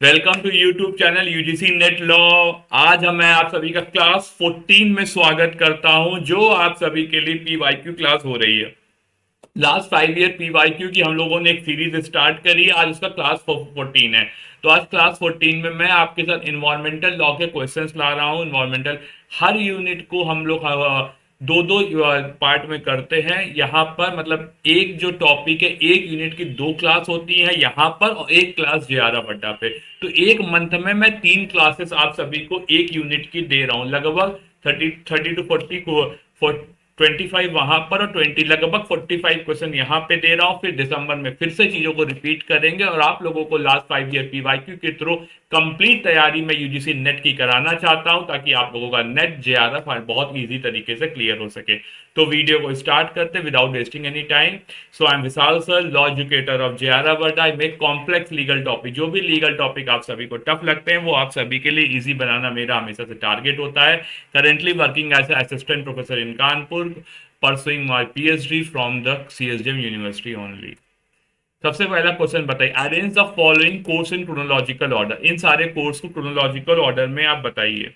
Welcome to YouTube channel UGC NET law. आज मैं आप सभी का क्लास 14 में स्वागत करता हूं, जो आप सभी के लिए पीवाईक्यू क्लास हो रही है। लास्ट 5 ईयर पीवाईक्यू की हम लोगों ने एक सीरीज स्टार्ट करी, आज उसका क्लास 14 है। तो आज क्लास 14 में मैं आपके साथ इन्वायरमेंटल लॉ के क्वेश्चंस ला रहा हूँ। इन्वायरमेंटल हर यूनिट को हम लोग दो दो पार्ट में करते हैं। यहाँ पर मतलब एक जो टॉपिक है, एक यूनिट की दो क्लास होती है यहाँ पर, और एक क्लास JR अड्डा पे। तो एक मंथ में मैं 3 क्लासेस आप सभी को एक यूनिट की दे रहा हूँ, लगभग 30 टू 40 को 25 वहां पर और 20 लगभग 45 क्वेश्चन यहाँ पे दे रहा हूँ। फिर दिसंबर में फिर से चीजों को रिपीट करेंगे और आप लोगों को लास्ट 5 ईयर पीवाईक्यू के थ्रू कंप्लीट तैयारी में यूजीसी नेट की कराना चाहता हूं, ताकि आप लोगों का नेट JRF बहुत इजी तरीके से क्लियर हो सके। तो वीडियो को स्टार्ट करते without wasting any time. So I am Vishal sir, law educator of JRF word. I make complex legal topic, जो भी लीगल टॉपिक आप सभी को टफ लगते हैं वो आप सभी के लिए इजी बनाना मेरा हमेशा से टारगेट होता है। Currently working as assistant professor in Kanpur, pursuing my PhD from the CSDM university only. सबसे पहला क्वेश्चन बताइए, arrange the following course in chronological order. इन सारे कोर्स को क्रोनोलॉजिकल ऑर्डर में आप बताइए।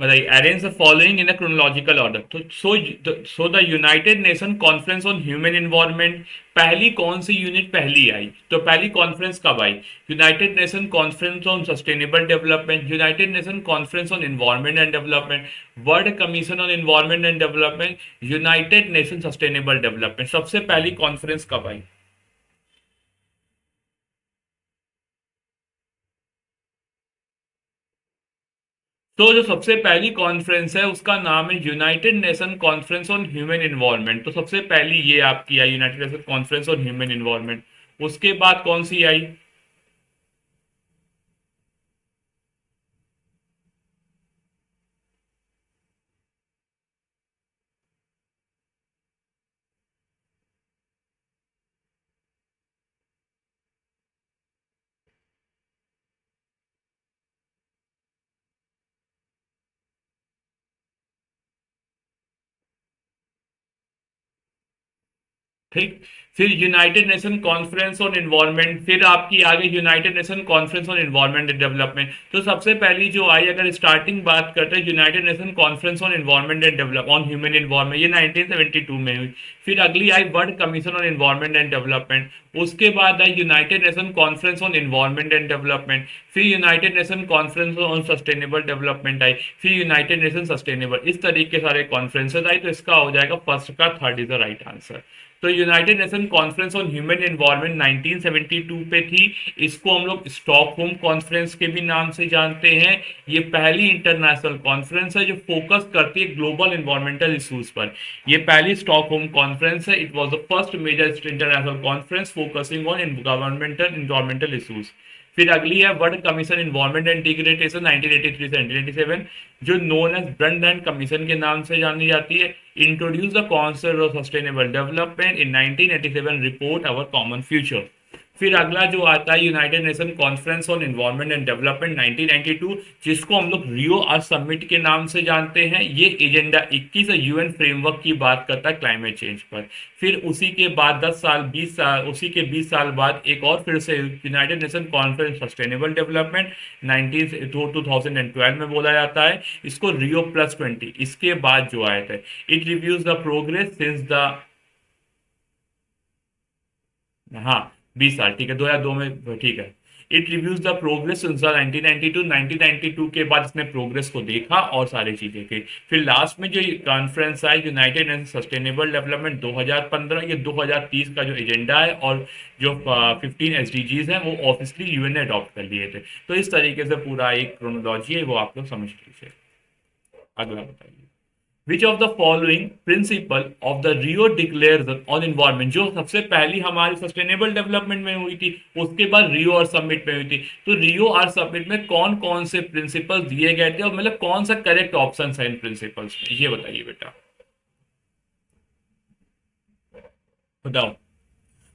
बताइए, arrange the following in a chronological order. तो so the United Nation conference on human environment, पहली कौन सी यूनिट पहली आई? तो पहली कॉन्फ्रेंस कब आई? United Nation conference on sustainable development, United Nation conference on environment and development, world commission on environment and development, United Nation sustainable development. सबसे पहली conference कब आई? तो जो सबसे पहली कॉन्फ्रेंस है उसका नाम है United Nation conference on human environment. तो सबसे पहली ये आपकी आई, United Nation conference on human environment. उसके बाद कौन सी आई? ठीक। फिर United Nation conference on environment, फिर आपकी आ गई United Nation conference on environment and development. तो सबसे पहली जो आई, अगर स्टार्टिंग बात करते हैं, United Nation conference on environment and develop on human environment, ये 1972 में हुई। फिर अगली आई world commission on environment and development. उसके बाद आई United Nation conference on environment and development. फिर United Nation conference on sustainable development आई। फिर यूनाइटेड नेशन सस्टेनेबल। इस तरीके सारे कॉन्फ्रेंसेस आई। तो इसका हो जाएगा फर्स्ट का third is the right answer. तो United Nation conference on human environment 1972 पे थी। इसको हम लोग स्टॉकहोम कॉन्फ्रेंस के भी नाम से जानते हैं। ये पहली इंटरनेशनल कॉन्फ्रेंस है जो फोकस करती है ग्लोबल एनवायरमेंटल इश्यूज पर। ये पहली स्टॉकहोम कॉन्फ्रेंस है। It was the first major international conference focusing on governmental environmental issues. फिर अगली है world commission environment and integration 1983 से 1987, जो known as Brundtland commission के नाम से जानी जाती है। Introduce the concept of sustainable development in 1987 report our common future. फिर अगला जो आता है United Nation conference on environment and development 1992, जिसको हम लोग रियो अर्थ समिट के नाम से जानते हैं। ये एजेंडा 21 यूएन फ्रेमवर्क की बात करता है क्लाइमेट चेंज पर। फिर उसी के बाद 10 साल 20 साल उसी के 20 साल बाद एक और फिर से United Nation conference sustainable development 2012 में बोला जाता है। इसको रियो +20 इसके बाद जो आए थे। It reviews the progress since the, हाँ 20 साल, ठीक है, 2002 में, ठीक है। It reviews the progress since 1992। 1992 के बाद इसने प्रोग्रेस को देखा और सारी चीजें की। फिर लास्ट में जो कॉन्फ्रेंस है यूनाइटेड नेशन सस्टेनेबल डेवलपमेंट 2015, ये 2030 का जो एजेंडा है, और जो 15 SDGs हैं वो ऑफिशियली यूएन ने अडॉप्ट कर लिए थे। तो इस तरीके से पूरा एक क्रोनोलॉजी है, वो आप लोग समझ लीजिए। अगला बताइए, which of the following principle of the Rio declaration on environment, जो सबसे पहली हमारी सस्टेनेबल डेवलपमेंट में हुई थी, उसके बाद रियो और समिट में हुई थी। तो रियो और समिट में कौन कौन से प्रिंसिपल दिए गए थे, और मतलब कौन सा करेक्ट ऑप्शन है इन प्रिंसिपल्स में, ये बताइए बेटा, बताओ।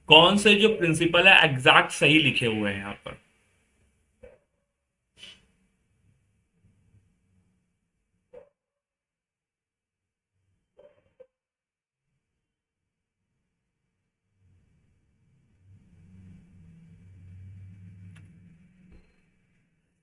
कौन से जो प्रिंसिपल है एग्जैक्ट सही लिखे हुए हैं यहाँ पर।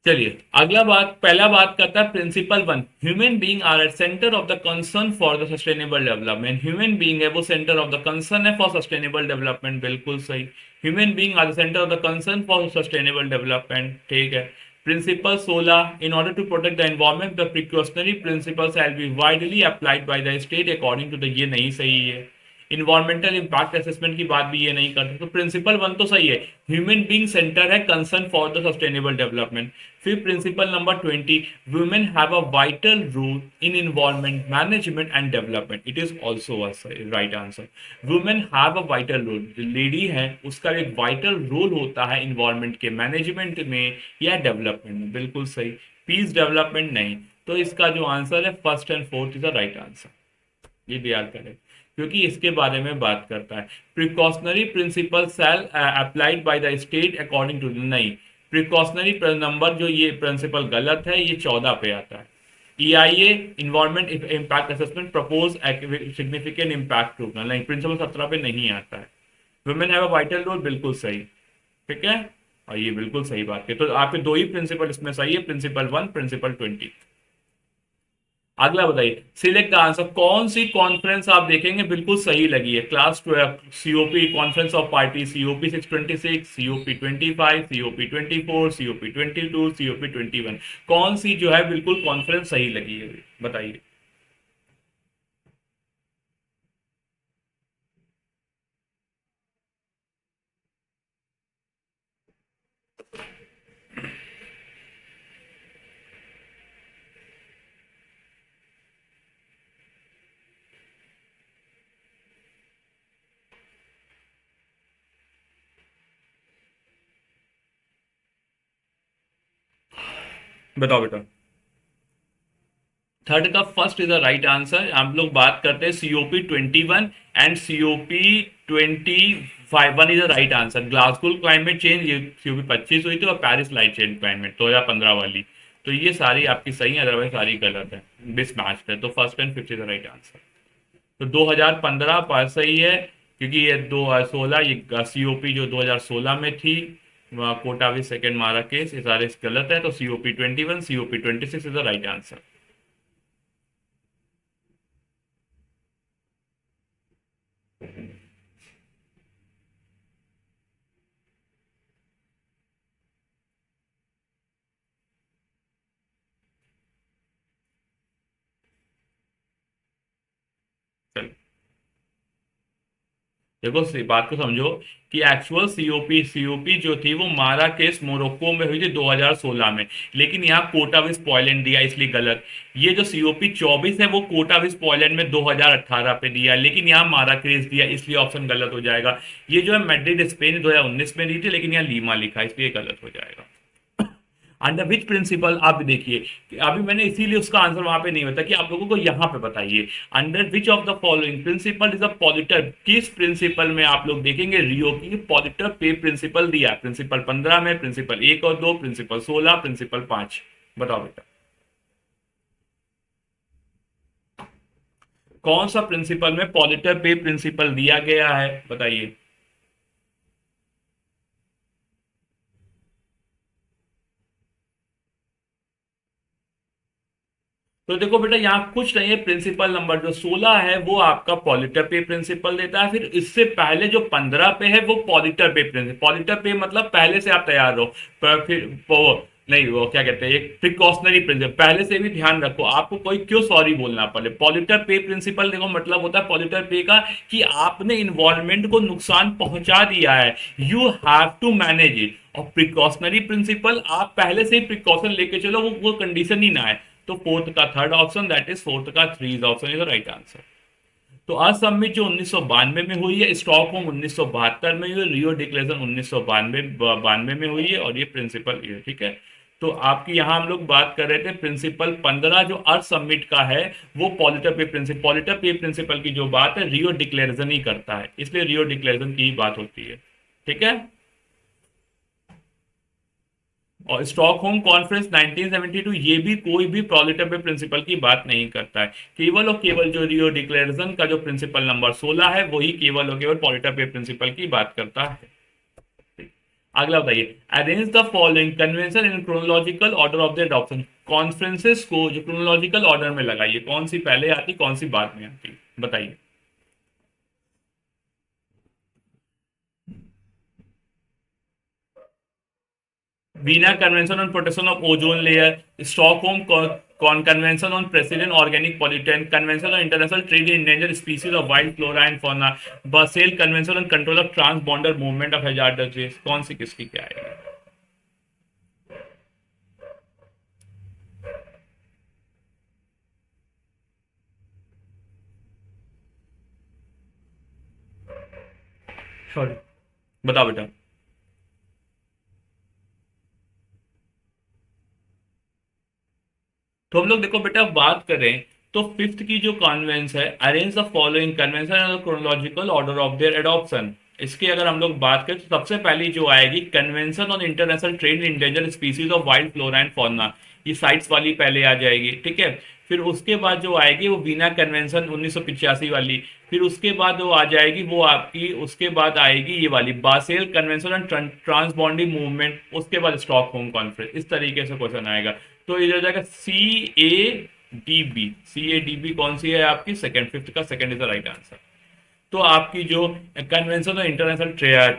चलिए अगला बात, पहला बात करता है principle one, human being are at centre of the concern for the sustainable development. Human being है वो सेंटर ऑफ द कंसर्न है फॉर सस्टेनेबल डेवलपमेंट, बिल्कुल सही। Human being are the centre of the concern for sustainable development, ठीक है। Principle 16, in order to protect the environment the precautionary principles have be widely applied by the state according to the, ये नहीं सही है। Environmental impact assessment की बात भी ये नहीं करते, तो प्रिंसिपल वन तो सही है, ह्यूमन बीइंग सेंटर है, concern for the sustainable development. फिर principle number 20, women have a vital role in environment management and development, it is also a right answer. Women have a vital role, जो lady है उसका एक vital role होता है environment के management में या डेवलपमेंट में, बिल्कुल सही। पीस डेवलपमेंट नहीं, तो इसका जो आंसर है first and fourth is the right answer, ये भी याद करें क्योंकि इसके बारे में बात करता है। Precautionary principle shall applied by the state according to, नहीं, प्रिकॉशनरी नंबर जो ये प्रिंसिपल गलत है, ये 14 पे आता है। EIA environment impact assessment propose significant impact to, नहीं, प्रिंसिपल 17 पे नहीं आता है। Women have a vital role, बिल्कुल सही, ठीक है, और ये बिल्कुल सही बात है। तो आपके दो ही प्रिंसिपल इसमें सही है, प्रिंसिपल 1, प्रिंसिपल 20। अगला बताइए, सिलेक्ट द आंसर, कौन सी कॉन्फ्रेंस आप देखेंगे बिल्कुल सही लगी है। Class 12, COP conference of party, COP 626, COP 25, COP 24, COP 22, COP 21, कौन सी जो है बिल्कुल कॉन्फ्रेंस सही लगी है, बताइए। बताओ बेटा। थर्ड का first is the right answer. हम लोग बात करते हैं COP 21 and COP 25, 1 is the right answer. Glasgow climate change, ये सीओपी 25 हुई थी, और पेरिस लाइट चेंज क्लाइमेट 2015 वाली, तो ये सारी आपकी सही है, अदरवाइज सारी गलत है, मिसमैच है। तो first and fifth is the right answer. तो 2015 पर सही है, क्योंकि ये 2016, ये सीओपी जो 2016 में थी, कोटा विद सेकेंड मारा केस, ये सारे गलत है। तो COP 21, COP 26 is the right answer. देखो बात को समझो कि एक्चुअल सीओपी सीओपी जो थी वो मारा केस मोरक्को में हुई थी 2016 में, लेकिन यहाँ कोटा विद पोलैंड दिया, इसलिए गलत। ये जो सीओपी 24 है वो कोटा विद पोलैंड में 2018 पे दिया, लेकिन यहाँ मारा केस दिया, इसलिए ऑप्शन गलत हो जाएगा। ये जो है मैड्रिड स्पेन 2019 में दी थी, लेकिन यहाँ लीमा लिखा है, इसलिए गलत हो जाएगा। अंडर विच प्रिंसिपल, आप देखिए कि अभी मैंने इसीलिए उसका आंसर वहां पे नहीं बताया कि आप लोगों को यहां पे बताइए। Under which of the following principle is a polluter, किस प्रिंसिपल में आप लोग देखेंगे रियो की पॉलिटर पे प्रिंसिपल दिया है। प्रिंसिपल 15 में, प्रिंसिपल 1 और 2, प्रिंसिपल 16, प्रिंसिपल 5, बताओ बेटा कौन सा प्रिंसिपल में पॉलिटर पे प्रिंसिपल दिया गया है, बताइए। तो देखो बेटा यहाँ कुछ नहीं है, प्रिंसिपल नंबर जो 16 है वो आपका पॉलिटर पे प्रिंसिपल देता है। फिर इससे पहले जो 15 पे है वो पॉलिटर पे प्रिंसिपल, पॉलिटर पे मतलब पहले से आप तैयार रहो, पर फिर वो नहीं, वो क्या कहते हैं, एक प्रिकॉशनरी प्रिंसिपल, पहले से भी ध्यान रखो, आपको कोई क्यों सॉरी बोलना पड़े। पॉलिटर पे प्रिंसिपल देखो मतलब होता है पॉलिटर पे का कि आपने इन्वायरमेंट को नुकसान पहुंचा दिया है, you have to manage it. और प्रिकॉशनरी प्रिंसिपल आप पहले से ही प्रिकॉशन लेके चलो, वो कंडीशन ही ना है। तो फोर्थ का third option, that is fourth का three option is the right answer. तो आज समिट जो 1992 में हुई है, स्टॉकहोम 1972 में हुई है, रियो डिक्लेरेशन 1992 में हुई है, और ये प्रिंसिपल ये ठीक है। तो आपकी यहाँ हम लोग बात कर रहे थे प्रिंसिपल 15 जो अर्थ समिट का है, वो पॉलिटर पे प्रिंसिपल की जो बात है रियो डिक्लेरेशन ही करता है, इसलिए रियो डिक्लेरेशन की ही बात होती है। ठीक है। और स्टॉकहोम कॉन्फ्रेंस 1972 ये भी कोई भी पॉलिटर पे प्रिंसिपल की बात नहीं करता है, केवल और केवल जो रियो डिक्लेरेशन का जो प्रिंसिपल नंबर 16 है वही केवल और केवल पॉलिटर पे प्रिंसिपल की बात करता है। अगला बताइए, arrange the following convention in chronological order of the adoption. Conferences को जो क्रोनोलॉजिकल ऑर्डर में लगाइए, कौन सी पहले आती कौन सी बाद में आती, बताइए। Vienna convention on protection of ozone layer, Stockholm convention on president organic pollutant, convention on international trade in endanger species of wild flora and fauna, Basel convention on control of transborder movement of hazardous waste. कौन सी किसकी क्या है? Sorry, बताओ बेटा। तो हम लोग देखो बेटा बात करें तो फिफ्थ की जो कॉन्वेंस है, arrange the following convention chronological order of their adoption, इसकी अगर हम लोग बात करें तो सबसे पहली जो आएगी convention on international trade in endanger species of wild flora and fauna, ये साइट्स वाली पहले आ जाएगी। ठीक है। फिर उसके बाद जो आएगी वो वीना कन्वेंशन 1985 वाली। फिर उसके बाद वो आ जाएगी वो आपकी, उसके बाद आएगी ये वाली बासेल कन्वेंशन ऑन ट्रांसबॉन्डिंग मूवमेंट, उसके बाद स्टॉकहोम कॉन्फ्रेंस। इस तरीके से क्वेश्चन आएगा। तो ये हो जाएगा CADB। CADB कौन सी है आपकी? सेकंड, फिफ्थ का second is the right answer. तो आपकी जो convention of international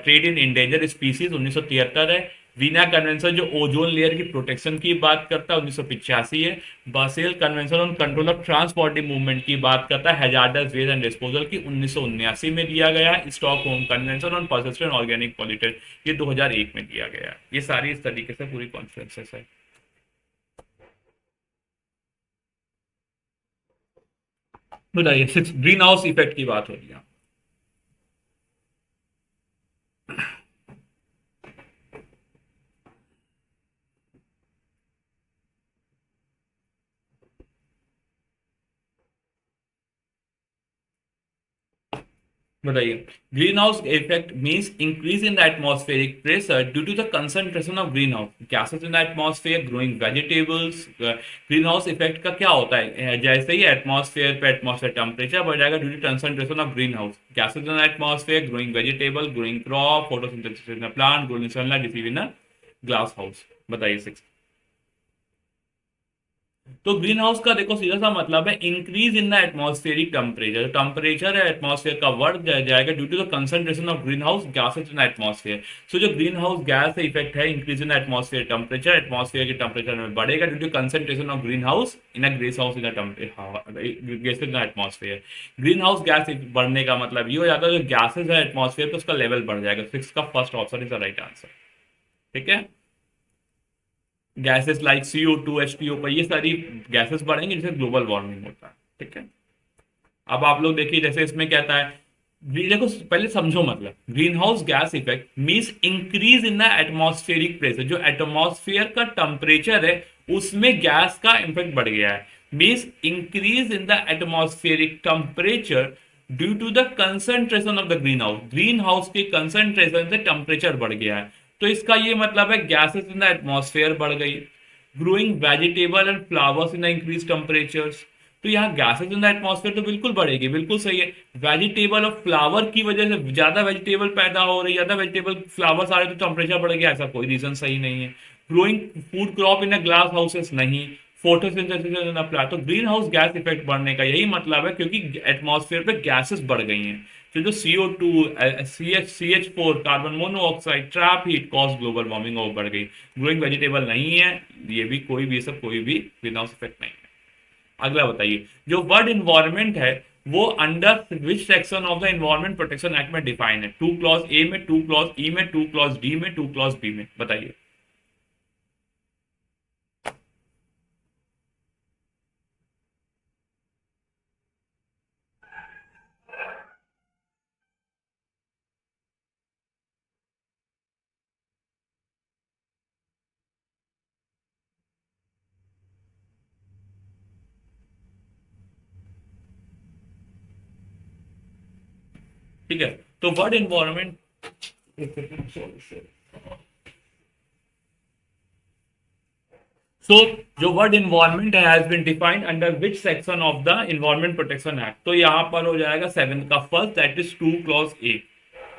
trade in endanger species 1973 है। वीना कन्वेंशन जो ओजोन लेयर की प्रोटेक्शन की बात करता है 1985 है। Basel convention on control of transboundary movement की बात करता है हैजार्डस वेस्ट एंड डिस्पोजल की 1979 में दिया गया है। Stockholm convention on persistent organic pollutant ये 2001 में दिया गया है। ये सारी इस तरीके से पूरी कॉन्फ्रेंसेस है। बताइए, सिक्स ग्रीन हाउस इफेक्ट की बात हो रही है। बताइए, green house effect means increase in the atmospheric pressure due to the concentration of green house gases in the atmosphere growing vegetables. Green house effect का क्या होता है? जैसे ही एटमॉस्फेयर पे एटमॉस्फेयर टेम्परेचर बढ़ जाएगा due to concentration of green house gases in the atmosphere growing vegetable growing crop photosynthesis in the plant growing sunlight receive in a glass house. बताइए सिक्स। तो ग्रीन हाउस का देखो सीधा सा मतलब है increase in the atmospheric temperature. Temperature है atmosphere का बढ़ जाएगा due to the concentration of green house gases in atmosphere. So जो ग्रीन हाउस गैस इफेक्ट है increase in atmosphere temperature, atmosphere के टेम्परेचर में बढ़ेगा due to concentration of green house in a grease house in gases in atmosphere. Green house gas बढ़ने का मतलब ये हो जाता है जो गैसेज है एटमॉस्फेयर पे उसका लेवल बढ़ जाएगा। सिक्स का first option is the right answer. ठीक है। गैसेस लाइक CO2 H2O पर ये सारी गैसेस बढ़ेंगे जिससे ग्लोबल वार्मिंग होता है। ठीक है। अब आप लोग देखिए जैसे इसमें कहता है, देखो पहले समझो मतलब green house gas effect means increase in the atmospheric pressure. जो एटमॉस्फेयर का टेम्परेचर है उसमें गैस का इफेक्ट बढ़ गया है, means increase in the atmospheric temperature due to the concentration of the green house. Green house के कंसंट्रेशन से टेम्परेचर बढ़ गया है। तो इसका ये मतलब है गैसेस इन द एटमॉस्फेयर बढ़ गई। Growing vegetable and flowers in the increase temperatures. तो यहाँ गैसेस इन द एटमॉस्फेयर तो बिल्कुल बढ़ेगी, बिल्कुल सही है। वेजिटेबल और फ्लावर की वजह से ज्यादा वेजिटेबल पैदा हो रही है, ज्यादा वेजिटेबल फ्लावर्स आ रहे तो टेम्परेचर बढ़ गया, ऐसा कोई रीजन सही नहीं है। Growing food crop in a glass houses नहीं। Photosynthesis in a plant. तो ग्रीन हाउस गैस इफेक्ट बढ़ने का यही मतलब है क्योंकि एटमॉस्फेयर पे गैसेस बढ़ गई हैं। तो जो CO2 CH4 carbon monoxide trap heat cause global warming और बढ़ गई। ग्रोइंग वेजिटेबल नहीं है, ये भी कोई भी सब कोई भी ग्रीन हाउस इफेक्ट नहीं है। अगला बताइए, जो वर्ड इन्वायरमेंट है वो under which section of the environment protection act में डिफाइन है? 2 क्लॉज A में, 2 क्लॉज E में, 2 क्लॉज D में, 2 क्लॉज B में। बताइए। ठीक है, तो वर्ड इन्वायरमेंट, सो जो word environment has been defined under which section of the environment protection act, तो यहाँ पर हो जाएगा सेवन का first, that is 2 clause A.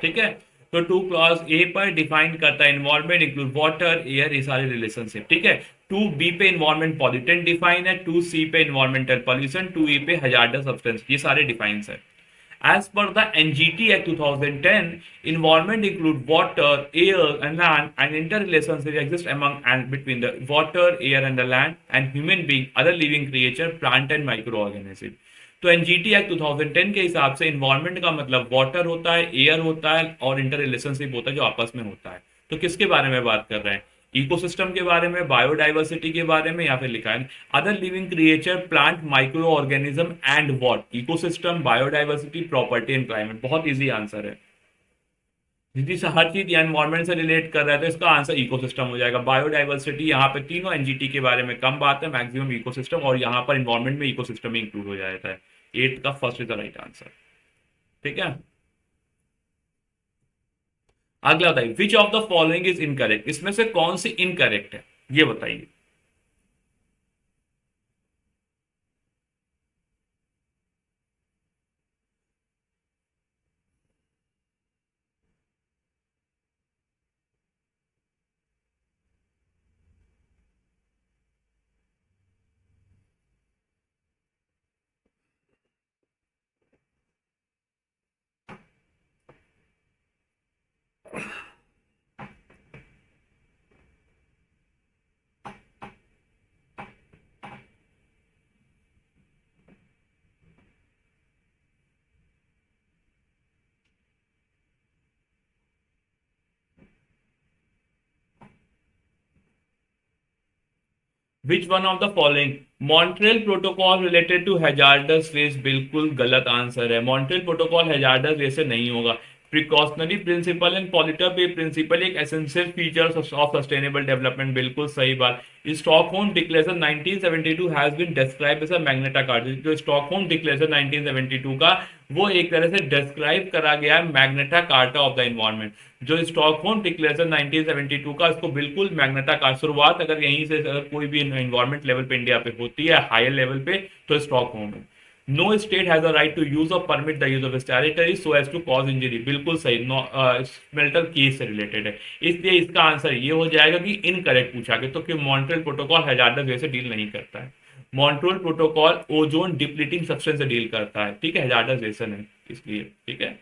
ठीक है, तो 2 क्लॉज ए पर डिफाइन करता है इन्वायरमेंट इंक्लूड वाटर एयर, ये सारे रिलेशनशिप। ठीक है, 2 बी पे इन्वायरमेंट पॉल्यूटेंट डिफाइन है, 2 सी पे इन्वायरमेंटल पॉल्यूशन, 2 ई पे हजार्डस सब्सटेंस, ये सारे डिफाइन है। As per the NGT Act 2010, environment include water, air, and land, and interrelationship exist among and between the water, air, and the land, and human being, other living creature, plant and microorganism. तो NGT act 2010 के हिसाब से environment का मतलब water होता है, air होता है और इंटर रिलेशनशिप होता है जो आपस में होता है। तो किसके बारे में बात कर रहे हैं? इकोसिस्टम के बारे में, बायोडाइवर्सिटी के बारे में, या फिर लिखा है other living creature, plant, micro organism and what, ecosystem, biodiversity, property and climate. बहुत इजी आंसर है, यदि से हर चीज एनवायरमेंट से रिलेट कर रहा है तो इसका आंसर इकोसिस्टम हो जाएगा। बायोडाइवर्सिटी, यहाँ पे तीनों एनजीटी के बारे में कम बात है, मैक्सिमम इकोसिस्टम, और यहाँ पर इन्वायरमेंट में इकोसिस्टम ही इंक्लूड हो जाता है। 8 का first is the right answer. ठीक है, अगला बताइए, which of the following is incorrect, इसमें से कौन सी इनकरेक्ट है, ये बताइए। Which one of the following, Montreal protocol related to hazardous waste, बिल्कुल गलत आंसर है। मॉन्ट्रियल प्रोटोकॉल हैजार्डस वेस्ट से नहीं होगा। प्रिकॉशनरी प्रिंसिपल एंड पॉलिटर पे प्रिंसिपल एक essential feature of sustainable development, बिल्कुल सही बात। Stockholm declaration 1972 has been describe as a Magna Carta, जो स्टॉकहोम डिक्लेरेशन 1972 का, वो एक तरह से डिस्क्राइब करा गया है magenta carta of the environment. जो स्टॉकहोम डिक्लेरेशन 1972 का, इसको बिल्कुल मैग्नेटा कार्टा, शुरुआत अगर यहीं से अगर कोई भी एनवायरनमेंट लेवल पे इंडिया पे होती है हायर लेवल पे, तो स्टॉकहोम है। No state has a right to use और permit the use of territory so as to cause injury, बिल्कुल सही। स्मेल्टर केस से रिलेटेड है, इसलिए इसका आंसर ये हो जाएगा कि इनकरेक्ट पूछा गया, तो कि मॉन्ट्रियल प्रोटोकॉल हैजार्डस गैस से डील नहीं करता है। Montreal protocol ozone depleting substance से डील करता है। ठीक है, हैजार्डस गैस नहीं, इसलिए ठीक है,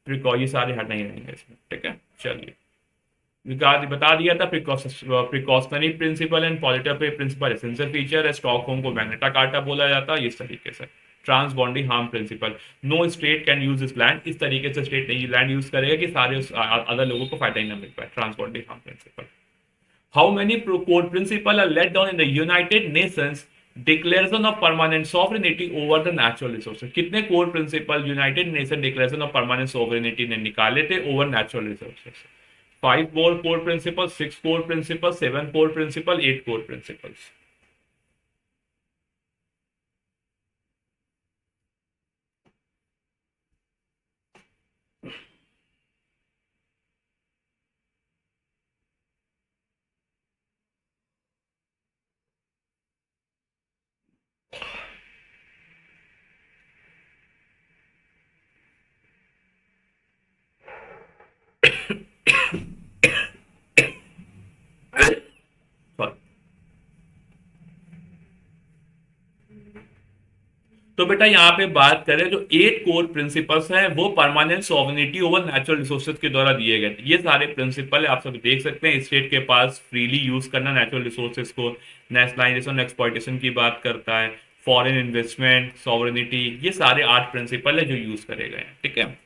ये सारे हट नहीं रहेंगे इसमें। ठीक है, चलिए, बता दिया था। प्रिकॉशनरी प्रिंसिपल एंड पॉलिटर पे प्रिंसिपल एसेंशियल फीचर है, स्टॉकहोम को मैग्नेटा कार्टा बोला जाता है इस तरीके से। Transboundary harm principle, no state can use this land, इस तरीके से स्टेट नहीं लैंड यूज करेगा कि सारे अदर लोगों को फायदा ही ना मिल पाए। Transboundary harm principle. How many core principle are laid down in the United Nations declaration of permanent sovereignty over the natural resources, कितने core principle United Nation declaration of permanent sovereignty ने निकाले थे over natural resources? 5 core principles, 6 core principles, 7 core principles, 8 core principles. Sorry. तो बेटा यहाँ पे बात करें, जो 8 कोर प्रिंसिपल्स हैं वो permanent sovereignty over natural resources के द्वारा दिए गए। ये सारे प्रिंसिपल आप सब देख सकते हैं, स्टेट के पास फ्रीली यूज करना नेचुरल रिसोर्सेज को, नेशनलाइजेशन एक्सप्लॉयटेशन की बात करता है, फॉरेन इन्वेस्टमेंट, सॉवरेनिटी, ये सारे 8 प्रिंसिपल है जो यूज करे गए हैं। ठीक है,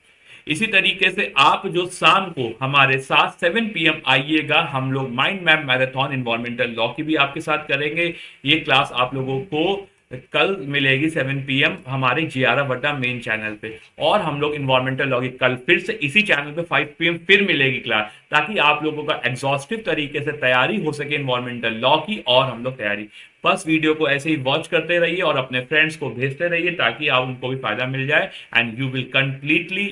इसी तरीके से आप जो शाम को हमारे साथ 7 PM आइएगा, हम लोग mind map marathon environmental law की भी आपके साथ करेंगे। ये क्लास आप लोगों को कल मिलेगी 7 PM हमारे जियारा वड्डा मेन चैनल पे, और हम लोग इन्वायरमेंटल लॉ की कल फिर से इसी चैनल पे 5 PM फिर मिलेगी क्लास, ताकि आप लोगों का एग्जॉस्टिव तरीके से तैयारी हो सके इन्वायरमेंटल लॉ की, और हम लोग तैयारी। बस वीडियो को ऐसे ही वॉच करते रहिए और अपने फ्रेंड्स को भेजते रहिए ताकि आप उनको भी फायदा मिल जाए, and you will completely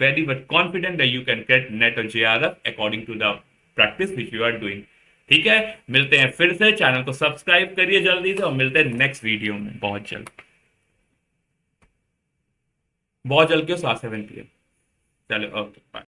very much confident that you can get NET or JRF according to the practice which you are doing. ठीक है, मिलते हैं फिर से, चैनल को सब्सक्राइब करिए जल्दी से, और मिलते हैं नेक्स्ट वीडियो में बहुत जल्द, बहुत जल्द क्यों, 7 PM। चलो, ओके, बाय।